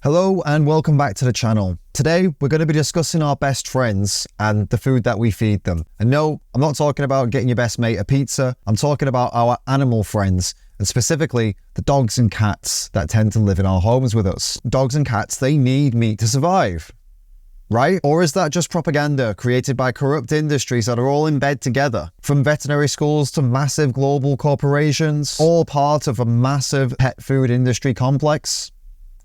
Hello and welcome back to the channel. Today we're going to be discussing our best friends and the food that we feed them. And no, I'm not talking about getting your best mate a pizza. I'm talking about our animal friends, and specifically the dogs and cats that tend to live in our homes with us. Dogs and cats, they need meat to survive, right? Or is that just propaganda created by corrupt industries that are all in bed together? From veterinary schools to massive global corporations, all part of a massive pet food industry complex?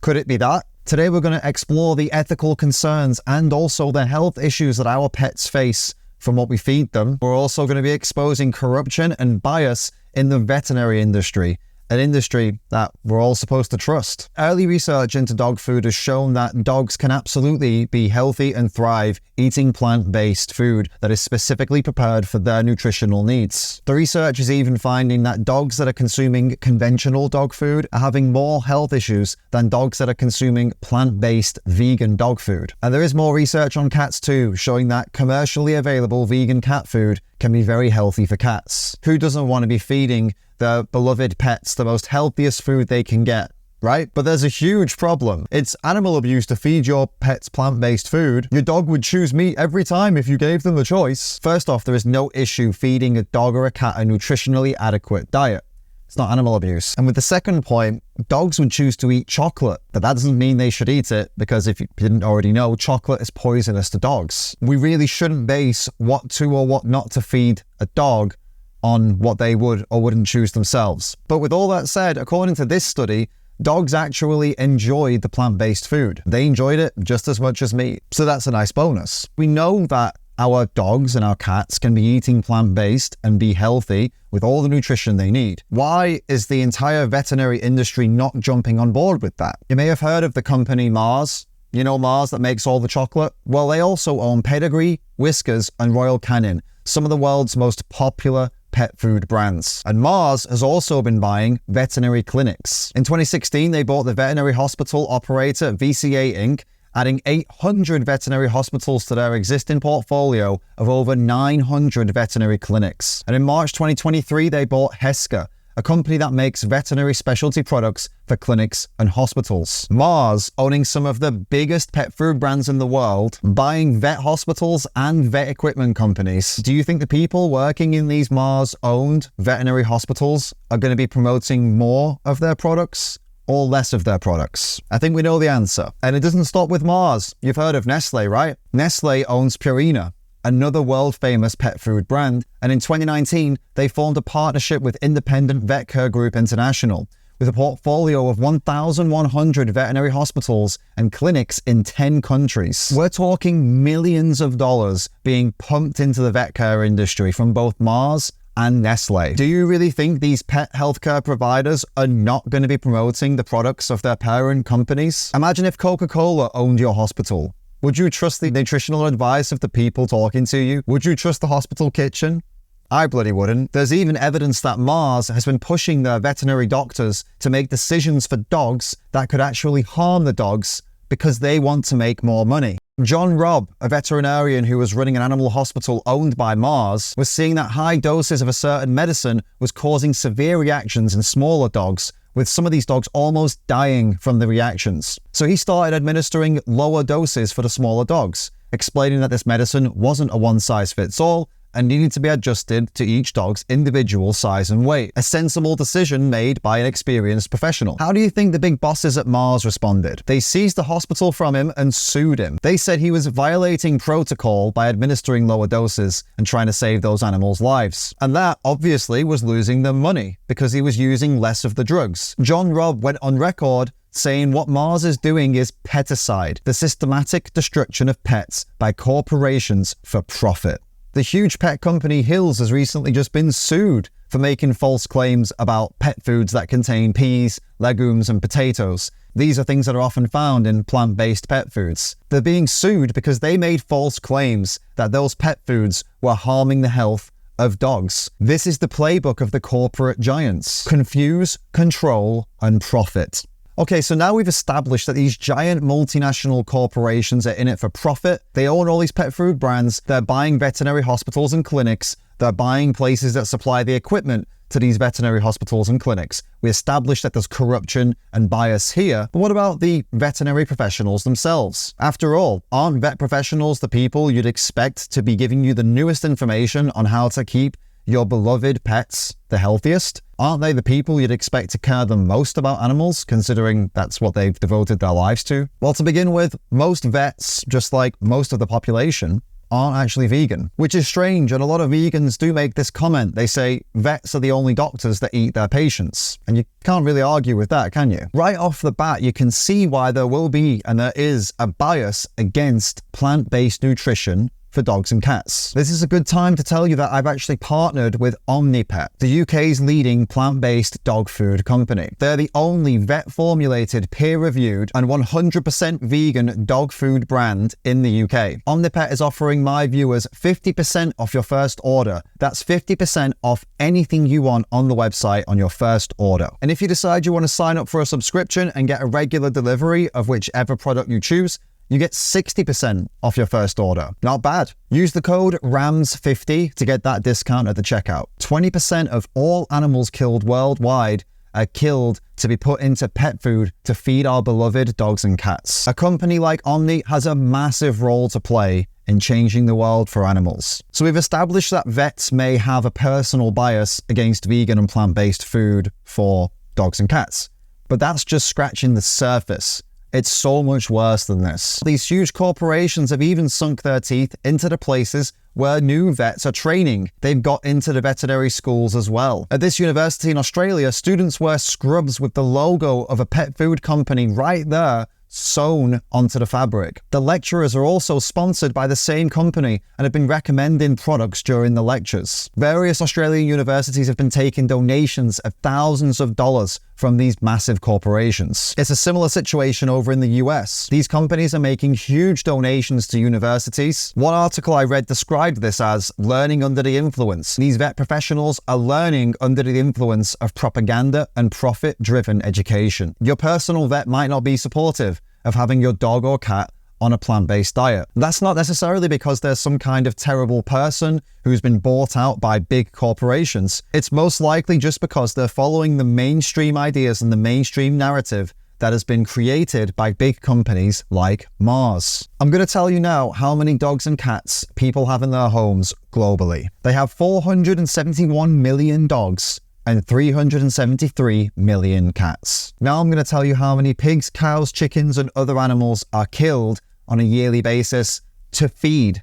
Could it be that? Today we're going to explore the ethical concerns and also the health issues that our pets face from what we feed them. We're also going to be exposing corruption and bias in the veterinary industry, an industry that we're all supposed to trust. Early research into dog food has shown that dogs can absolutely be healthy and thrive eating plant-based food that is specifically prepared for their nutritional needs. The research is even finding that dogs that are consuming conventional dog food are having more health issues than dogs that are consuming plant-based vegan dog food. And there is more research on cats too, showing that commercially available vegan cat food can be very healthy for cats. Who doesn't want to be feeding their beloved pets the most healthiest food they can get, right? But there's a huge problem. It's animal abuse to feed your pets plant-based food. Your dog would choose meat every time if you gave them the choice. First off, there is no issue feeding a dog or a cat a nutritionally adequate diet. It's not animal abuse. And with the second point, dogs would choose to eat chocolate, but that doesn't mean they should eat it, because if you didn't already know, chocolate is poisonous to dogs. We really shouldn't base what to or what not to feed a dog on what they would or wouldn't choose themselves. But with all that said, according to this study, dogs actually enjoyed the plant-based food. They enjoyed it just as much as meat. So that's a nice bonus. We know that our dogs and our cats can be eating plant-based and be healthy with all the nutrition they need. Why is the entire veterinary industry not jumping on board with that? You may have heard of the company Mars. You know Mars that makes all the chocolate? Well, they also own Pedigree, Whiskas, and Royal Canin, some of the world's most popular pet food brands. And Mars has also been buying veterinary clinics. In 2016, they bought the veterinary hospital operator VCA Inc., adding 800 veterinary hospitals to their existing portfolio of over 900 veterinary clinics. And in March 2023, they bought Heska, a company that makes veterinary specialty products for clinics and hospitals. Mars, owning some of the biggest pet food brands in the world, buying vet hospitals and vet equipment companies. Do you think the people working in these Mars-owned veterinary hospitals are going to be promoting more of their products or less of their products? I think we know the answer. And it doesn't stop with Mars. You've heard of Nestle, right? Nestle owns Purina, another world-famous pet food brand, and in 2019, they formed a partnership with independent Vet Care Group International, with a portfolio of 1,100 veterinary hospitals and clinics in 10 countries. We're talking millions of dollars being pumped into the vet care industry from both Mars and Nestle. Do you really think these pet healthcare providers are not going to be promoting the products of their parent companies? Imagine if Coca-Cola owned your hospital. Would you trust the nutritional advice of the people talking to you? Would you trust the hospital kitchen? I bloody wouldn't. There's even evidence that Mars has been pushing their veterinary doctors to make decisions for dogs that could actually harm the dogs because they want to make more money. John Robb, a veterinarian who was running an animal hospital owned by Mars, was seeing that high doses of a certain medicine was causing severe reactions in smaller dogs, with some of these dogs almost dying from the reactions. So he started administering lower doses for the smaller dogs, explaining that this medicine wasn't a one-size-fits-all and needed to be adjusted to each dog's individual size and weight. A sensible decision made by an experienced professional. How do you think the big bosses at Mars responded? They seized the hospital from him and sued him. They said he was violating protocol by administering lower doses and trying to save those animals' lives. And that obviously was losing them money because he was using less of the drugs. John Robb went on record saying what Mars is doing is peticide, the systematic destruction of pets by corporations for profit. The huge pet company Hills has recently just been sued for making false claims about pet foods that contain peas, legumes, and potatoes. These are things that are often found in plant-based pet foods. They're being sued because they made false claims that those pet foods were harming the health of dogs. This is the playbook of the corporate giants. Confuse, control, and profit. Okay, so now we've established that these giant multinational corporations are in it for profit. They own all these pet food brands. They're buying veterinary hospitals and clinics. They're buying places that supply the equipment to these veterinary hospitals and clinics. We established that there's corruption and bias here, but what about the veterinary professionals themselves? After all, aren't vet professionals the people you'd expect to be giving you the newest information on how to keep your beloved pets the healthiest? Aren't they the people you'd expect to care the most about animals, considering that's what they've devoted their lives to? Well, to begin with, most vets, just like most of the population, aren't actually vegan, which is strange, and a lot of vegans do make this comment. They say vets are the only doctors that eat their patients, and you can't really argue with that, can you? Right off the bat, you can see why there will be, and there is, a bias against plant-based nutrition for dogs and cats. This is a good time to tell you that I've actually partnered with Omni, the UK's leading plant-based dog food company. They're the only vet-formulated, peer-reviewed, and 100% vegan dog food brand in the UK. Omni is offering my viewers 50% off your first order. That's 50% off anything you want on the website on your first order. And if you decide you want to sign up for a subscription and get a regular delivery of whichever product you choose, you get 60% off your first order. Not bad. Use the code RAMS50 to get that discount at the checkout. 20% of all animals killed worldwide are killed to be put into pet food to feed our beloved dogs and cats. A company like Omni has a massive role to play in changing the world for animals. So we've established that vets may have a personal bias against vegan and plant-based food for dogs and cats, but that's just scratching the surface. It's so much worse than this. These huge corporations have even sunk their teeth into the places where new vets are training. They've got into the veterinary schools as well. At this university in Australia, students wear scrubs with the logo of a pet food company right there sewn onto the fabric. The lecturers are also sponsored by the same company and have been recommending products during the lectures. Various Australian universities have been taking donations of thousands of dollars from these massive corporations. It's a similar situation over in the US. These companies are making huge donations to universities. One article I read described this as learning under the influence. These vet professionals are learning under the influence of propaganda and profit-driven education. Your personal vet might not be supportive of having your dog or cat on a plant-based diet. That's not necessarily because there's some kind of terrible person who's been bought out by big corporations. It's most likely just because they're following the mainstream ideas and the mainstream narrative that has been created by big companies like Mars. I'm going to tell you now how many dogs and cats people have in their homes globally. They have 471 million dogs and 373 million cats. Now I'm going to tell you how many pigs, cows, chickens, and other animals are killed on a yearly basis to feed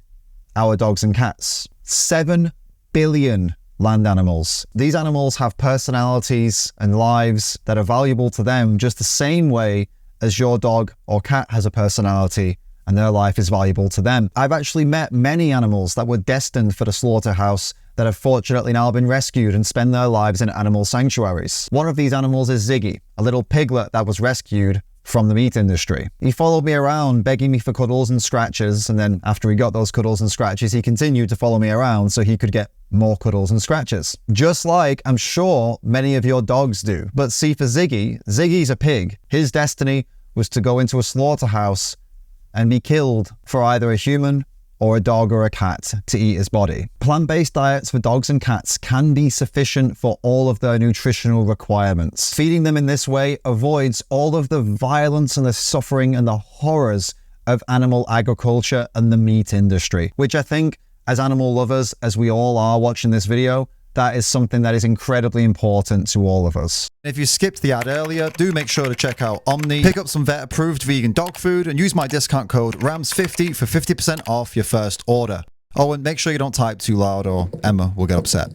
our dogs and cats. 7 billion land animals. These animals have personalities and lives that are valuable to them just the same way as your dog or cat has a personality and their life is valuable to them. I've actually met many animals that were destined for the slaughterhouse that have fortunately now been rescued and spend their lives in animal sanctuaries. One of these animals is Ziggy, a little piglet that was rescued from the meat industry. He followed me around begging me for cuddles and scratches, and then after he got those cuddles and scratches, he continued to follow me around so he could get more cuddles and scratches. Just like I'm sure many of your dogs do. But see, for Ziggy's a pig. His destiny was to go into a slaughterhouse and be killed for either a human or a dog or a cat to eat his body. Plant-based diets for dogs and cats can be sufficient for all of their nutritional requirements. Feeding them in this way avoids all of the violence and the suffering and the horrors of animal agriculture and the meat industry, which I think, as animal lovers, as we all are watching this video, that is something that is incredibly important to all of us. If you skipped the ad earlier, do make sure to check out Omni, pick up some vet-approved vegan dog food, and use my discount code RAMS50 for 50% off your first order. Oh, and make sure you don't type too loud or Emma will get upset.